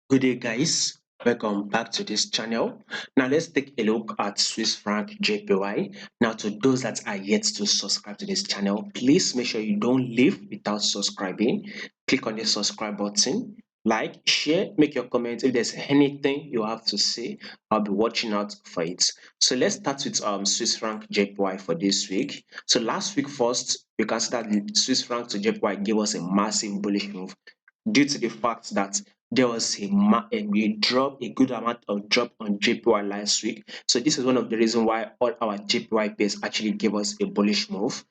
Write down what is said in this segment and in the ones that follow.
Good day, guys. Welcome back to this channel. Now, let's take a look at Swiss franc JPY. Now, to those that are yet to subscribe to this channel, please make sure you don't leave without subscribing. Click on the subscribe button, like, share, make your comments. If there's anything you have to say, I'll be watching out for it. So, let's start with Swiss franc JPY for this week. So, last week, first, you can see that the Swiss franc to JPY gave us a massive bullish move due to the fact that there was a drop, a good amount of drop on JPY last week. So this is one of the reasons why all our JPY pairs actually gave us a bullish move,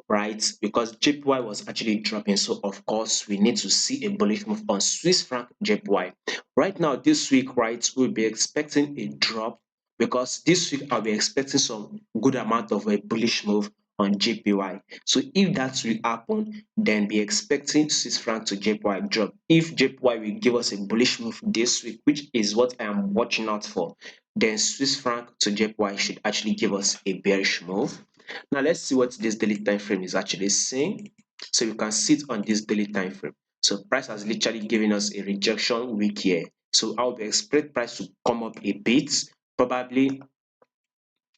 right? Because JPY was actually dropping. So of course we need to see a bullish move on Swiss franc JPY. Right now, this week, right, we'll be expecting a drop because this week I'll be expecting some good amount of a bullish move on JPY. So if that will happen, then be expecting Swiss franc to JPY drop. If JPY will give us a bullish move this week, which is what I am watching out for, then Swiss franc to JPY should actually give us a bearish move. Now let's see what this daily time frame is actually saying. So you can see it on this daily time frame. So price has literally given us a rejection week here. So I would expect price to come up a bit, probably,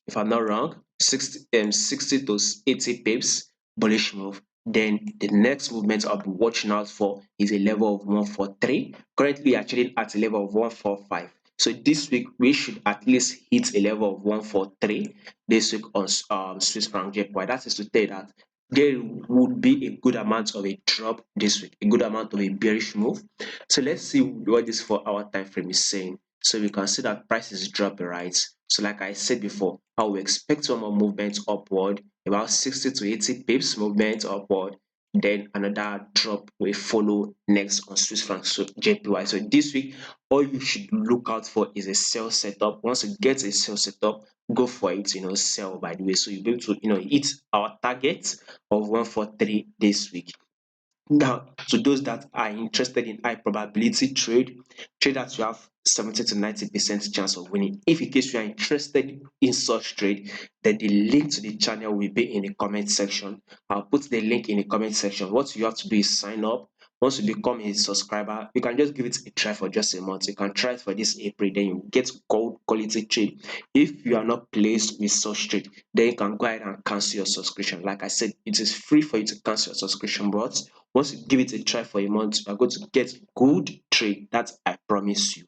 if I'm not wrong, 60 to 80 pips bullish move. Then the next movement I'll be watching out for is a level of 143. Currently actually at a level of 145. So this week we should at least hit a level of 143 this week on Swiss franc JPY. That is to say that there would be a good amount of a drop this week, a good amount of a bearish move. So let's see what this 4 hour time frame is saying. So we can see that price is dropping, right? So like I said before, I will expect one more movement upward, about 60 to 80 pips movement upward. Then another drop will follow next on Swiss franc so JPY. So this week, all you should look out for is a sell setup. Once you get a sell setup, go for it, sell by the way. So you'll be able to, hit our target of 143 this week. Now, to those that are interested in high probability traders will have 70 to 90% chance of winning. If in case you are interested in such trade, then the link to the channel will be in the comment section. I'll put the link in the comment section. What you have to do is sign up. Once you become a subscriber, you can just give it a try for just a month. You can try it for this April, then you get gold quality trade. If you are not placed with such trade, then you can go ahead and cancel your subscription. Like I said, it is free for you to cancel your subscription, but once you give it a try for a month, you are going to get good trade. That I promise you.